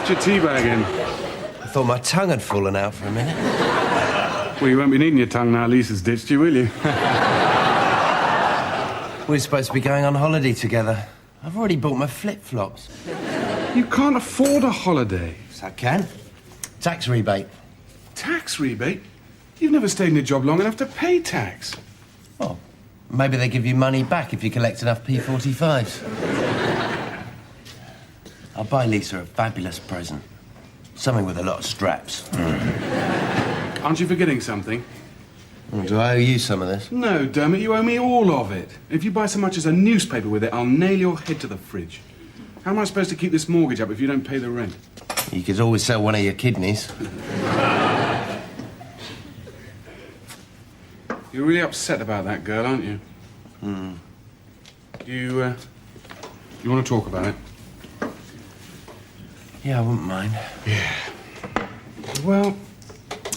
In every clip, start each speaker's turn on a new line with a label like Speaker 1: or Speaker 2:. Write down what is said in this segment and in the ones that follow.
Speaker 1: your tea bag in?
Speaker 2: I thought my tongue had fallen out for a minute.
Speaker 1: Well, you won't be needing your tongue now Lisa's ditched you, will you?
Speaker 2: We're supposed to be going on holiday together. I've already bought my flip-flops.
Speaker 1: You can't afford a holiday.
Speaker 2: Yes, I can. Tax rebate.
Speaker 1: Tax rebate? You've never stayed in a job long enough to pay tax.
Speaker 2: Well, maybe they give you money back if you collect enough P45s. I'll buy Lisa a fabulous present. Something with a lot of straps.
Speaker 1: Aren't you forgetting something?
Speaker 2: Do I owe you some of this?
Speaker 1: No, Dermot, you owe me all of it. If you buy so much as a newspaper with it, I'll nail your head to the fridge. How am I supposed to keep this mortgage up if you don't pay the rent?
Speaker 2: You could always sell one of your kidneys.
Speaker 1: You're really upset about that girl, aren't you? You want to talk about it?
Speaker 2: Yeah, I wouldn't mind.
Speaker 1: Yeah. Well,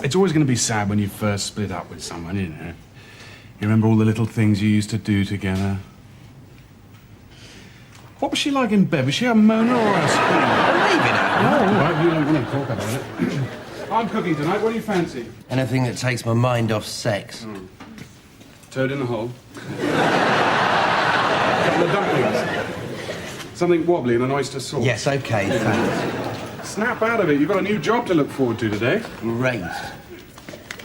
Speaker 1: it's always going to be sad when you first split up with someone, isn't it? You remember all the little things you used to do together? What was she like in bed? Was she a moaner or a screamer?
Speaker 2: Leave it out.
Speaker 1: No, all right, you don't want to talk about it. I'm cooking tonight. What do you fancy?
Speaker 2: Anything that takes my mind off sex.
Speaker 1: Toad in the hole. Couple of dumplings. Something wobbly and an oyster sauce.
Speaker 2: Yes, OK, thanks.
Speaker 1: Snap out of it. You've got a new job to look forward to today.
Speaker 2: Great.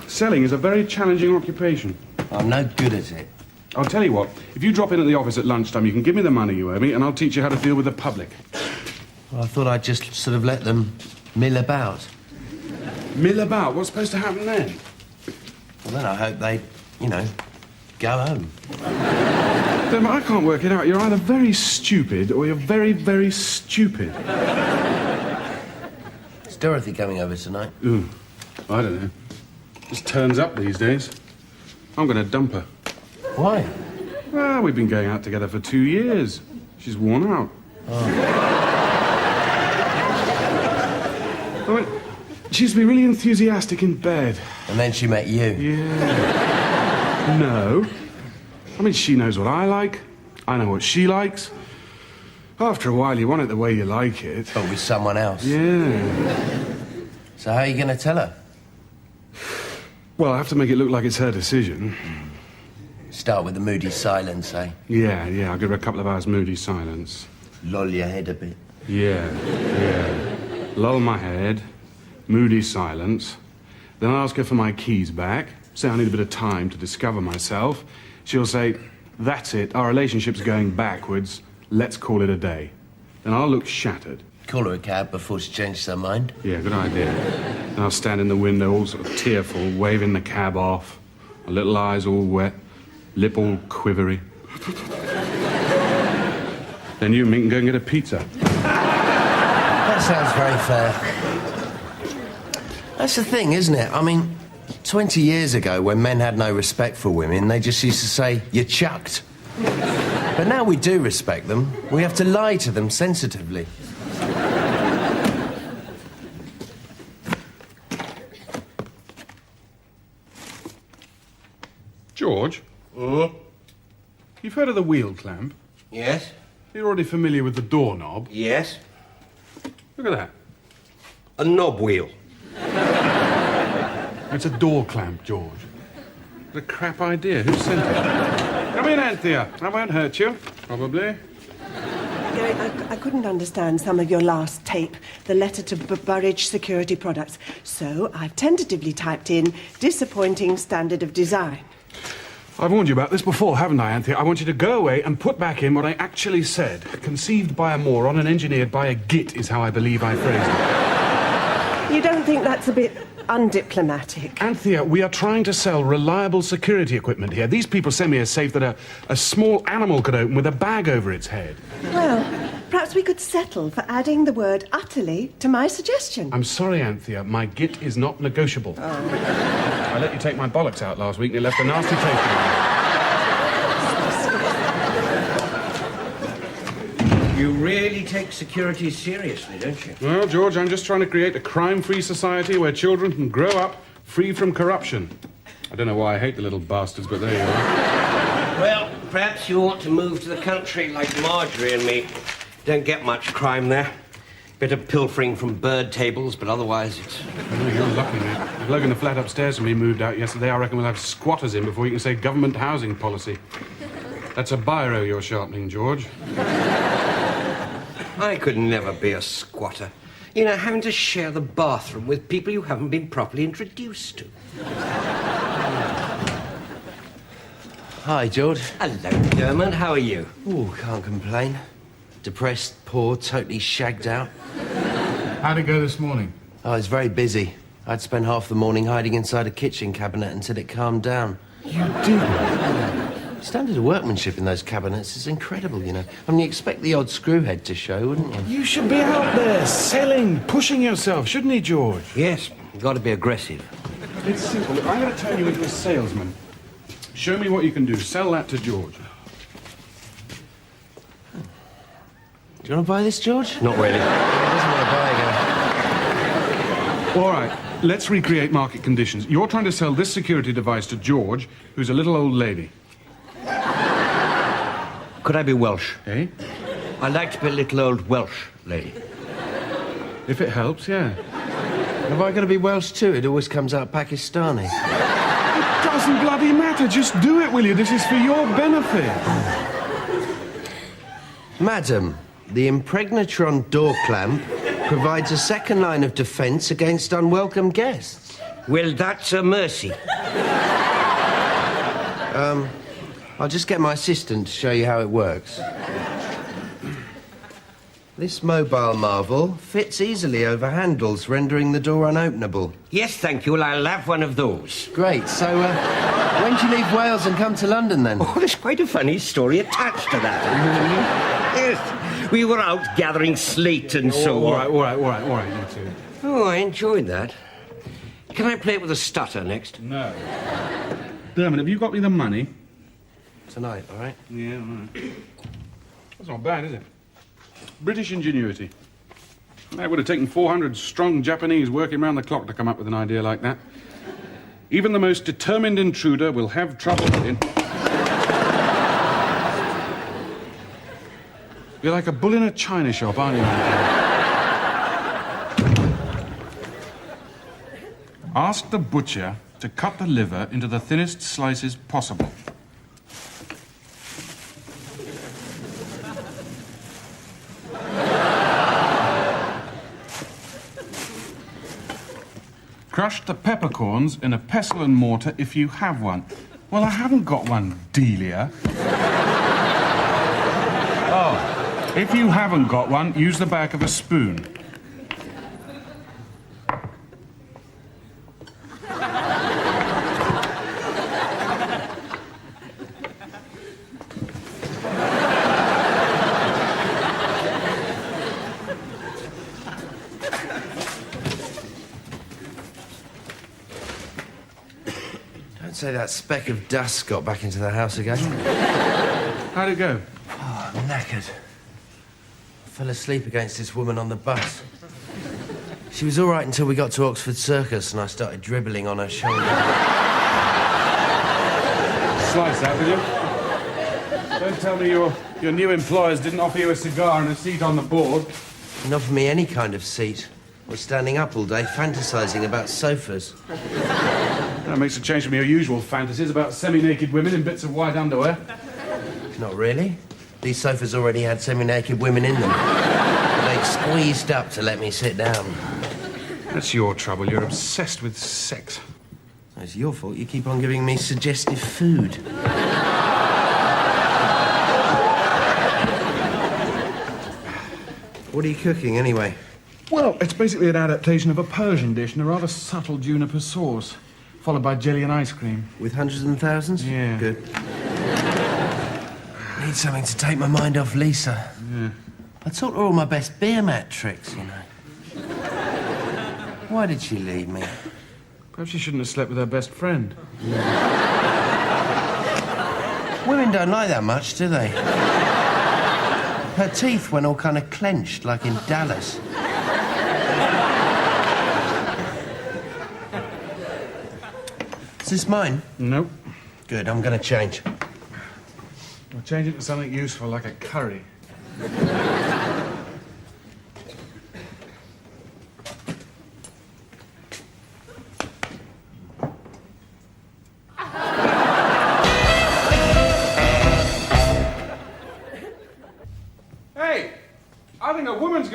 Speaker 1: Selling is a very challenging occupation.
Speaker 2: I'm no good at it.
Speaker 1: I'll tell you what, if you drop in at the office at lunchtime, you can give me the money you owe me, and I'll teach you how to deal with the public.
Speaker 2: Well, I thought I'd just sort of let them mill about.
Speaker 1: Mill about? What's supposed to happen then?
Speaker 2: Well, then I hope they, go home.
Speaker 1: Dermot, I can't work it out. You're either very stupid or you're very, very stupid.
Speaker 2: Is Dorothy coming over tonight?
Speaker 1: Ooh, I don't know. Just turns up these days. I'm going to dump her.
Speaker 2: Why?
Speaker 1: Well, we've been going out together for 2 years. She's worn out.
Speaker 2: Oh.
Speaker 1: I mean, she used to be really enthusiastic in bed.
Speaker 2: And then she met you.
Speaker 1: Yeah. No. I mean, she knows what I like. I know what she likes. After a while, you want it the way you like it.
Speaker 2: But with someone else.
Speaker 1: Yeah.
Speaker 2: So how are you going to tell her?
Speaker 1: Well, I have to make it look like it's her decision.
Speaker 2: Start with the moody silence, eh?
Speaker 1: Yeah, I'll give her a couple of hours moody silence.
Speaker 2: Lull your head a bit.
Speaker 1: Yeah. Lull my head, moody silence. Then I'll ask her for my keys back, say I need a bit of time to discover myself. She'll say, that's it, our relationship's going backwards, let's call it a day. Then I'll look shattered.
Speaker 2: Call her a cab before she changes her mind.
Speaker 1: Yeah, good idea. Then I'll stand in the window all sort of tearful, waving the cab off, my little eyes all wet, lip all quivery. Then you and me can go and get a pizza.
Speaker 2: That sounds very fair. That's the thing, isn't it? I mean, 20 years ago, when men had no respect for women, they just used to say, you're chucked. But now we do respect them. We have to lie to them sensitively.
Speaker 1: George? You've heard of the wheel clamp?
Speaker 2: Yes?
Speaker 1: You're already familiar with the doorknob.
Speaker 2: Yes?
Speaker 1: Look at that.
Speaker 2: A knob wheel.
Speaker 1: It's a door clamp, George. What a crap idea. Who sent it? Come in, Anthea. I won't hurt you, probably.
Speaker 3: Gary, I couldn't understand some of your last tape, the letter to Burridge Security Products. So I've tentatively typed in disappointing standard of design.
Speaker 1: I've warned you about this before, haven't I, Anthea? I want you to go away and put back in what I actually said. Conceived by a moron and engineered by a git is how I believe I phrased it.
Speaker 3: You don't think that's a bit undiplomatic?
Speaker 1: Anthea, we are trying to sell reliable security equipment here. These people send me a safe that a small animal could open with a bag over its head.
Speaker 3: Well, perhaps we could settle for adding the word utterly to my suggestion.
Speaker 1: I'm sorry, Anthea. My git is not negotiable. I let you take my bollocks out last week and it left a nasty taste in me.
Speaker 4: You really take security seriously, don't you?
Speaker 1: Well, George, I'm just trying to create a crime-free society where children can grow up free from corruption. I don't know why I hate the little bastards, but there you are.
Speaker 4: Well, perhaps you ought to move to the country like Marjorie and me. Don't get much crime there. Bit of pilfering from bird tables, but otherwise it's...
Speaker 1: Oh, you're lucky, mate. The bloke in the flat upstairs from me moved out yesterday. I reckon we'll have squatters in before you can say government housing policy. That's a biro you're sharpening, George.
Speaker 4: I could never be a squatter. You know, having to share the bathroom with people you haven't been properly introduced to.
Speaker 2: Hi, George.
Speaker 4: Hello, Dermot. How are you?
Speaker 2: Ooh, can't complain. Depressed, poor, totally shagged out.
Speaker 1: How'd it go this morning?
Speaker 2: I was very busy. I'd spent half the morning hiding inside a kitchen cabinet until it calmed down.
Speaker 1: You did?
Speaker 2: Standard of workmanship in those cabinets is incredible, you know. I mean, you expect the odd screwhead to show, wouldn't you?
Speaker 1: You should be out there, selling, pushing yourself, shouldn't he, George?
Speaker 4: Yes, you've got to be aggressive.
Speaker 1: It's simple. Look, I'm going to turn you into a salesman. Show me what you can do. Sell that to George.
Speaker 2: Do you want to buy this, George?
Speaker 4: Not really.
Speaker 2: He doesn't want to buy again.
Speaker 1: All right, let's recreate market conditions. You're trying to sell this security device to George, who's a little old lady.
Speaker 4: Could I be Welsh?
Speaker 1: Eh?
Speaker 4: I'd like to be a little old Welsh lady.
Speaker 1: If it helps, yeah.
Speaker 2: Have I got to be Welsh too? It always comes out Pakistani.
Speaker 1: It doesn't bloody matter. Just do it, will you? This is for your benefit.
Speaker 2: Madam, the impregnatron door clamp provides a second line of defence against unwelcome guests.
Speaker 4: Well, that's a mercy.
Speaker 2: I'll just get my assistant to show you how it works. This mobile marvel fits easily over handles, rendering the door unopenable.
Speaker 4: Yes, thank you. Well, I'll have one of those.
Speaker 2: Great. So, when do you leave Wales and come to London, then?
Speaker 4: Oh, there's quite a funny story attached to that. Yes, we were out gathering slate and so
Speaker 1: All
Speaker 4: on.
Speaker 1: right, you two.
Speaker 4: Oh, I enjoyed that. Can I play it with a stutter next?
Speaker 1: No. Dermot, have you got me the money?
Speaker 2: Tonight, all right?
Speaker 1: Yeah, all right. That's not bad, is it? British ingenuity. It would have taken 400 strong Japanese working round the clock to come up with an idea like that. Even the most determined intruder will have trouble in. You're like a bull in a china shop, aren't you? Ask the butcher to cut the liver into the thinnest slices possible. Crush the peppercorns in a pestle and mortar if you have one. Well, I haven't got one, Delia. Oh, if you haven't got one, use the back of a spoon.
Speaker 2: Don't say that speck of dust got back into the house again.
Speaker 1: How'd it go?
Speaker 2: Oh, I'm knackered. I fell asleep against this woman on the bus. She was all right until we got to Oxford Circus and I started dribbling on her shoulder.
Speaker 1: Slice that, will you? Don't tell me your new employers didn't offer you a cigar and a seat on the board.
Speaker 2: She didn't offer me any kind of seat. I was standing up all day, fantasising about sofas.
Speaker 1: That makes a change from your usual fantasies about semi-naked women in bits of white underwear.
Speaker 2: Not really. These sofas already had semi-naked women in them. They'd squeezed up to let me sit down.
Speaker 1: That's your trouble. You're obsessed with sex.
Speaker 2: It's your fault you keep on giving me suggestive food. What are you cooking, anyway?
Speaker 1: Well, it's basically an adaptation of a Persian dish in a rather subtle juniper sauce, followed by jelly and ice cream.
Speaker 2: With hundreds and thousands?
Speaker 1: Yeah.
Speaker 2: Good. Need something to take my mind off Lisa.
Speaker 1: Yeah.
Speaker 2: I taught her all my best beer mat tricks, you know. Why did she leave me?
Speaker 1: Perhaps she shouldn't have slept with her best friend.
Speaker 2: Women don't like that much, do they? Her teeth went all kind of clenched, like in Dallas. Is this mine?
Speaker 1: Nope.
Speaker 2: Good, I'm going to change.
Speaker 1: We'll change it to something useful, like a curry.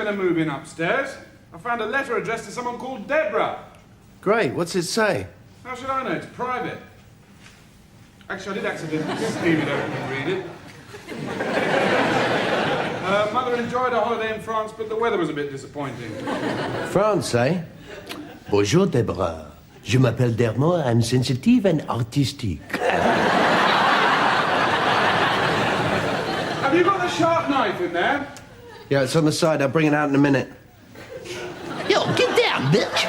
Speaker 1: going to move in upstairs. I found a letter addressed to someone called Deborah.
Speaker 2: Great, what's it say?
Speaker 1: How should I know? It's private. Actually, I did accidentally steal it open and read it. Mother enjoyed her holiday in France, but the weather was a bit disappointing.
Speaker 2: France, eh? Bonjour, Deborah. Je m'appelle Dermot, I'm sensitive and artistic.
Speaker 1: Have you got the sharp knife in there?
Speaker 2: Yeah, it's on the side. I'll bring it out in a minute. Yo, get down, bitch!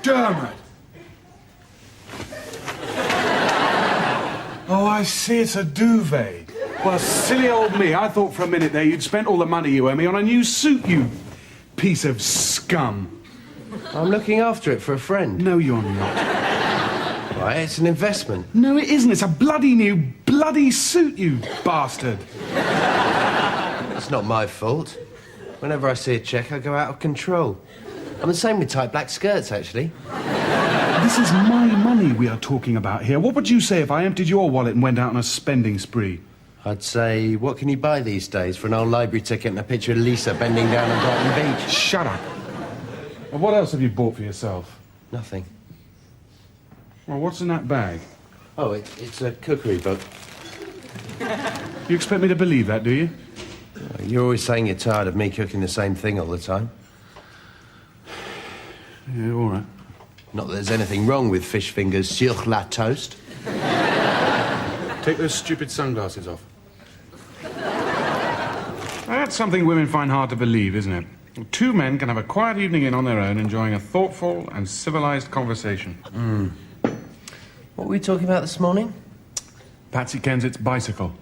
Speaker 1: Dermot! Oh, I see, it's a duvet. Well, silly old me. I thought for a minute there you'd spent all the money you owe me on a new suit, you piece of scum.
Speaker 2: I'm looking after it for a friend.
Speaker 1: No, you're not.
Speaker 2: Right, it's an investment.
Speaker 1: No, it isn't. It's a bloody new, bloody suit, you bastard.
Speaker 2: It's not my fault. Whenever I see a cheque, I go out of control. I'm the same with tight black skirts, actually.
Speaker 1: This is my money we are talking about here. What would you say if I emptied your wallet and went out on a spending spree?
Speaker 2: I'd say, what can you buy these days for an old library ticket and a picture of Lisa bending down on Brighton Beach?
Speaker 1: Shut up. Well, what else have you bought for yourself?
Speaker 2: Nothing.
Speaker 1: Well, what's in that bag?
Speaker 2: Oh, it's a cookery book.
Speaker 1: You expect me to believe that, do you?
Speaker 2: You're always saying you're tired of me cooking the same thing all the time.
Speaker 1: Yeah, all right.
Speaker 2: Not that there's anything wrong with fish fingers sur la toast.
Speaker 1: Take those stupid sunglasses off. That's something women find hard to believe, isn't it? Two men can have a quiet evening in on their own, enjoying a thoughtful and civilized conversation.
Speaker 2: What were we talking about this morning?
Speaker 1: Patsy Kensitt's bicycle.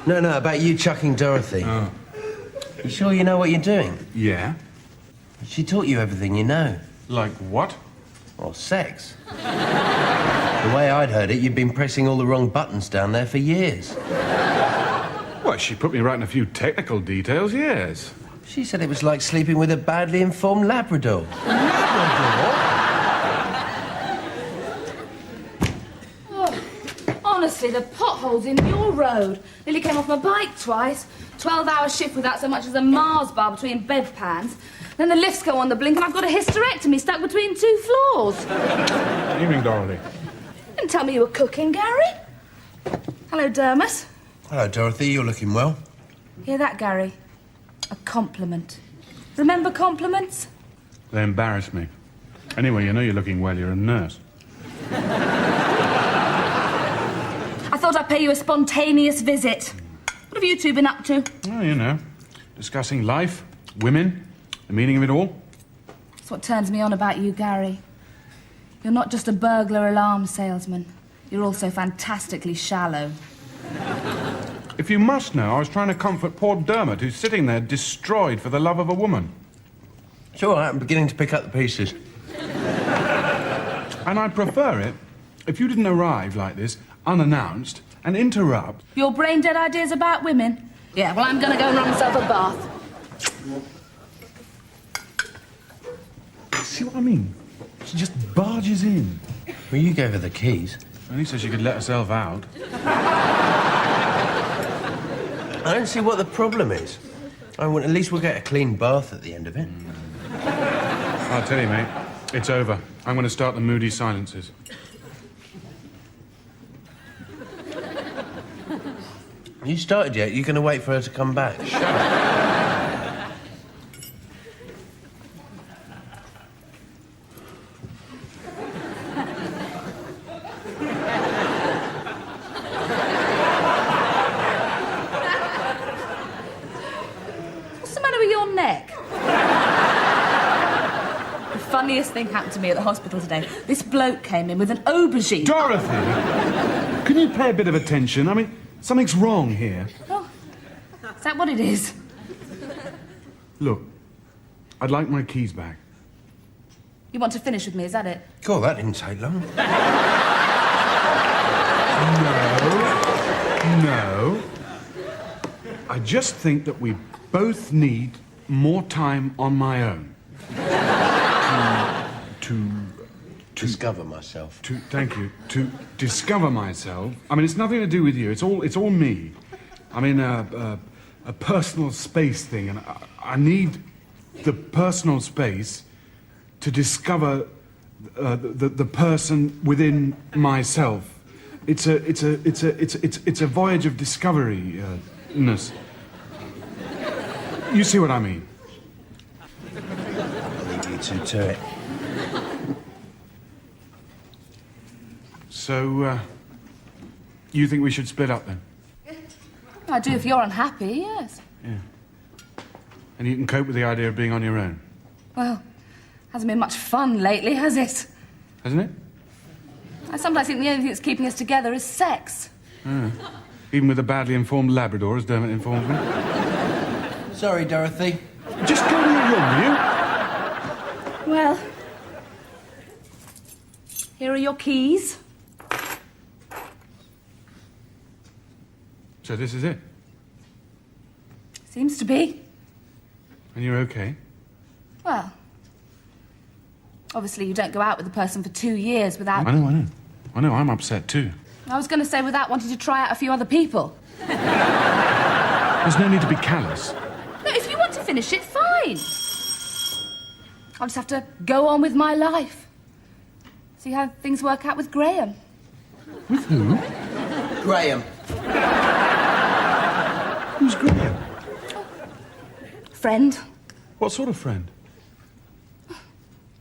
Speaker 2: No, about you chucking Dorothy.
Speaker 1: Oh.
Speaker 2: You sure you know what you're doing?
Speaker 1: Yeah?
Speaker 2: She taught you everything you know.
Speaker 1: Like what?
Speaker 2: Or sex. The way I'd heard it, you'd been pressing all the wrong buttons down there for years.
Speaker 1: Well, she put me right in a few technical details, yes.
Speaker 2: She said it was like sleeping with a badly informed Labrador.
Speaker 5: Honestly, the potholes in your road. Nearly came off my bike twice. 12-hour shift without so much as a Mars bar between bedpans. Then the lifts go on the blink and I've got a hysterectomy stuck between two floors.
Speaker 1: Evening, Dorothy.
Speaker 5: Didn't tell me you were cooking, Gary. Hello, Dermot.
Speaker 2: Hello, Dorothy. You're looking well.
Speaker 5: Hear that, Gary? A compliment. Remember compliments?
Speaker 1: They embarrass me. Anyway, you know you're looking well. You're a nurse.
Speaker 5: I thought I'd pay you a spontaneous visit. What have you two been up to?
Speaker 1: Oh, you know, discussing life, women, the meaning of it all.
Speaker 5: That's what turns me on about you, Gary. You're not just a burglar alarm salesman. You're also fantastically shallow.
Speaker 1: If you must know, I was trying to comfort poor Dermot, who's sitting there destroyed for the love of a woman.
Speaker 2: It's all right. I'm beginning to pick up the pieces.
Speaker 1: And I'd prefer it if you didn't arrive like this, unannounced, and interrupt.
Speaker 5: Your brain-dead ideas about women? Yeah, well, I'm going to go and run myself a bath.
Speaker 1: See what I mean? She just barges in.
Speaker 2: Well, you gave her the keys.
Speaker 1: Only so she could let herself out.
Speaker 2: I don't see what the problem is. I mean, at least we'll get a clean bath at the end of it.
Speaker 1: I'll tell you, mate, it's over. I'm going to start the moody silences.
Speaker 2: You started yet? You're going to wait for her to come back?
Speaker 1: Shut up.
Speaker 5: What's the matter with your neck? The funniest thing happened to me at the hospital today. This bloke came in with an aubergine.
Speaker 1: Dorothy! Can you pay a bit of attention? I mean, something's wrong here.
Speaker 5: Oh, is that what it is?
Speaker 1: Look, I'd like my keys back.
Speaker 5: You want to finish with me, is that it?
Speaker 2: God, that didn't take long.
Speaker 1: No. I just think that we both need more time on my own.
Speaker 2: discover myself.
Speaker 1: Thank you. To discover myself. I mean, it's nothing to do with you. It's all me. I mean, a personal space thing, and I need the personal space to discover the person within myself. It's a voyage of discovery-ness. You see what I mean?
Speaker 2: I'll leave you two to it.
Speaker 1: So, you think we should split up then?
Speaker 5: I do if you're unhappy, yes.
Speaker 1: Yeah. And you can cope with the idea of being on your own?
Speaker 5: Well, hasn't been much fun lately, has it?
Speaker 1: Hasn't it?
Speaker 5: I sometimes think the only thing that's keeping us together is sex.
Speaker 1: Even with a badly informed Labrador, as Dermot informs me.
Speaker 2: Sorry, Dorothy.
Speaker 1: Just go to your room, will you?
Speaker 5: Well, here are your keys.
Speaker 1: So this is it?
Speaker 5: Seems to be.
Speaker 1: And you're okay?
Speaker 5: Well, obviously you don't go out with the person for 2 years without...
Speaker 1: I know. I'm upset too.
Speaker 5: I was going to say without wanting to try out a few other people.
Speaker 1: There's no need to be callous.
Speaker 5: No, if you want to finish it, fine. I'll just have to go on with my life. See how things work out with Graham.
Speaker 1: With who?
Speaker 2: Graham.
Speaker 1: Who's Graham?
Speaker 5: Friend.
Speaker 1: What sort of friend?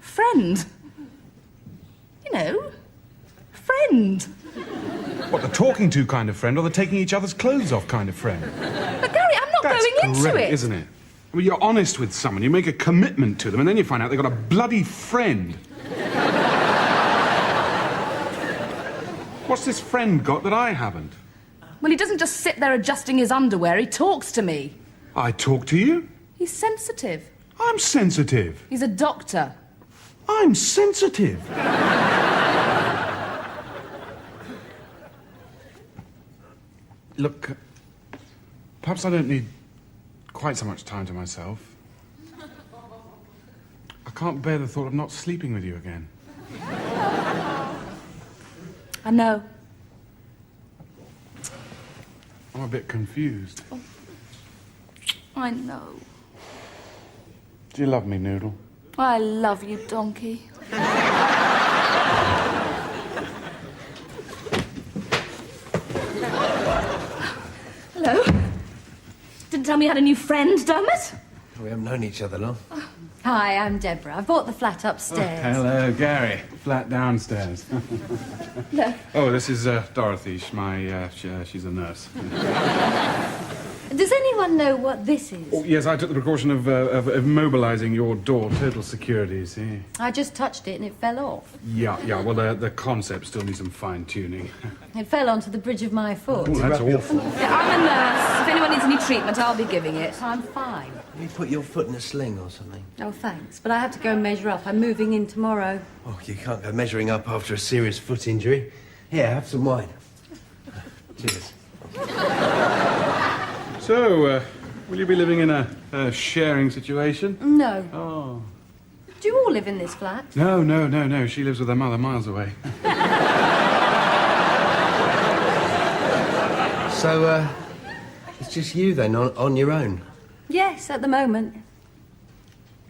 Speaker 5: Friend. You know, friend.
Speaker 1: What, the talking to kind of friend or the taking each other's clothes off kind of friend?
Speaker 5: But Gary, I'm not going into
Speaker 1: great,
Speaker 5: it.
Speaker 1: Isn't it? I mean, you're honest with someone, you make a commitment to them, and then you find out they've got a bloody friend. What's this friend got that I haven't?
Speaker 5: Well, he doesn't just sit there adjusting his underwear, he talks to me.
Speaker 1: I talk to you?
Speaker 5: He's sensitive.
Speaker 1: I'm sensitive.
Speaker 5: He's a doctor.
Speaker 1: I'm sensitive. Look, perhaps I don't need quite so much time to myself. I can't bear the thought of not sleeping with you again.
Speaker 5: I know.
Speaker 1: I'm a bit confused.
Speaker 5: I know.
Speaker 1: Do you love me, Noodle?
Speaker 5: I love you, donkey. Hello. Didn't tell me you had a new friend, Dermot?
Speaker 2: We haven't known each other long.
Speaker 6: Hi, I'm Deborah. I bought the flat upstairs.
Speaker 1: Hello, Gary. Flat downstairs.
Speaker 5: No.
Speaker 1: Oh, this is Dorothy. She's a nurse.
Speaker 6: Does anyone know what this is?
Speaker 1: Oh, yes, I took the precaution of immobilizing your door. Total security, you see.
Speaker 6: I just touched it and it fell off.
Speaker 1: Yeah. Well, the concept still needs some fine-tuning.
Speaker 6: It fell onto the bridge of my foot.
Speaker 1: Oh, that's awful.
Speaker 5: Yeah, I'm a nurse. If anyone needs any treatment, I'll be giving it.
Speaker 6: I'm fine.
Speaker 2: You put your foot in a sling or something.
Speaker 6: Oh, thanks. But I have to go and measure up. I'm moving in tomorrow.
Speaker 2: Oh, you can't go measuring up after a serious foot injury. Here, have some wine. Cheers.
Speaker 1: So, will you be living in a sharing situation?
Speaker 6: No.
Speaker 1: Oh.
Speaker 6: Do you all live in this flat?
Speaker 1: No. She lives with her mother miles away.
Speaker 2: So, it's just you then, on your own?
Speaker 6: Yes, at the moment.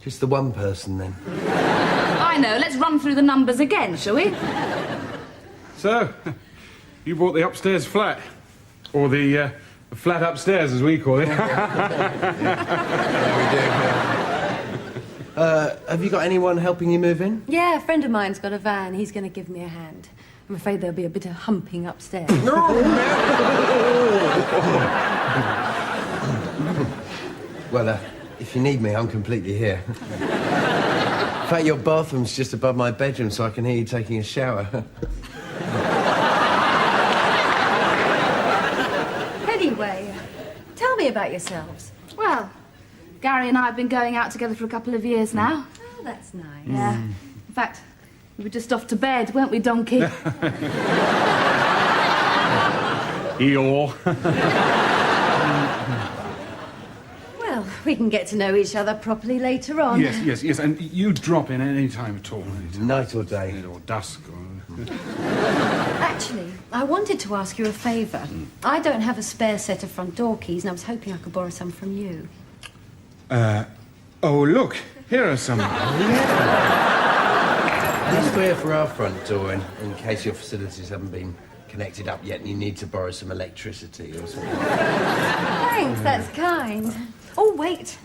Speaker 2: Just the one person then?
Speaker 5: I know. Let's run through the numbers again, shall we?
Speaker 1: So, you bought the upstairs flat. Or the flat upstairs, as we call it.
Speaker 2: Have you got anyone helping you move in?
Speaker 6: Yeah, a friend of mine's got a van. He's going to give me a hand. I'm afraid there'll be a bit of humping upstairs.
Speaker 2: Well, if you need me, I'm completely here. In fact, your bathroom's just above my bedroom, so I can hear you taking a shower.
Speaker 6: Anyway, tell me about yourselves.
Speaker 5: Well, Gary and I have been going out together for a couple of years now.
Speaker 6: Oh, that's nice.
Speaker 5: Yeah. In fact, we were just off to bed, weren't we, donkey?
Speaker 1: Eeyore.
Speaker 6: Well, We can get to know each other properly later on.
Speaker 1: Yes, and you drop in any time at all.
Speaker 2: Night or day.
Speaker 1: Or dusk.
Speaker 6: Actually, I wanted to ask you a favour. I don't have a spare set of front door keys, and I was hoping I could borrow some from you.
Speaker 1: Oh, look, here are some.
Speaker 2: These three are for our front door, in case your facilities haven't been connected up yet and you need to borrow some electricity or something.
Speaker 6: Thanks, that's kind. Oh, wait.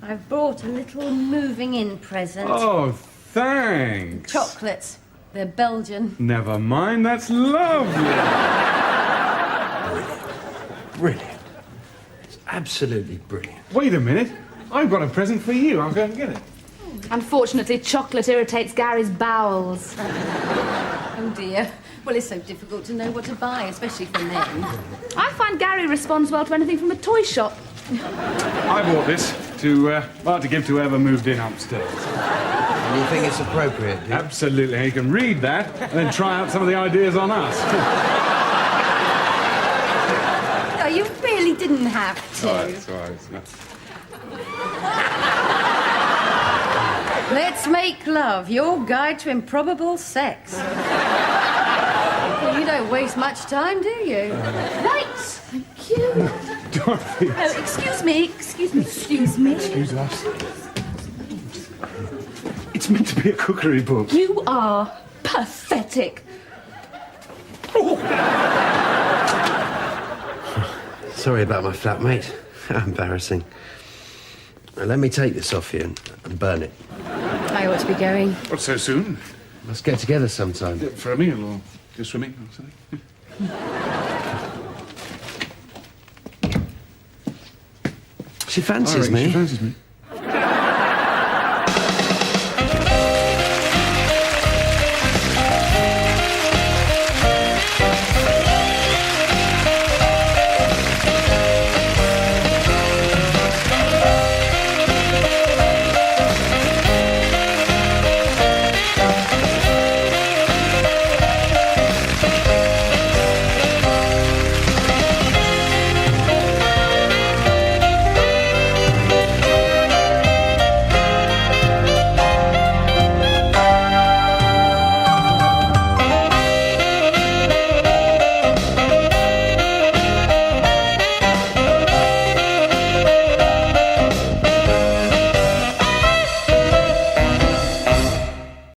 Speaker 6: I've brought a little moving-in present.
Speaker 1: Oh, thanks.
Speaker 6: Chocolates. They're Belgian.
Speaker 1: Never mind, that's lovely.
Speaker 2: Brilliant. It's absolutely brilliant.
Speaker 1: Wait a minute. I've got a present for you. I'll go and get it.
Speaker 5: Unfortunately, chocolate irritates Gary's bowels.
Speaker 6: Oh, dear. Well, it's so difficult to know what to buy, especially for men.
Speaker 5: I find Gary responds well to anything from a toy shop.
Speaker 1: I bought this to give to whoever moved in upstairs.
Speaker 2: And you think it's appropriate, do you?
Speaker 1: Absolutely. You can read that and then try out some of the ideas on us.
Speaker 6: No, you really didn't have to.
Speaker 1: It's all right.
Speaker 6: Let's make love, your guide to improbable sex. Well, you don't waste much time, do you?
Speaker 5: Right, thank you.
Speaker 1: Dorothy.
Speaker 5: Oh, excuse me.
Speaker 1: Excuse us. It's meant to be a cookery book.
Speaker 5: You are pathetic.
Speaker 2: Sorry about my flatmate. How embarrassing. Now, let me take this off you and burn it.
Speaker 6: I ought to be going.
Speaker 1: What, so soon?
Speaker 2: Let's get together sometime.
Speaker 1: For a meal or go swimming or something?
Speaker 2: She fancies me.
Speaker 1: She fancies me.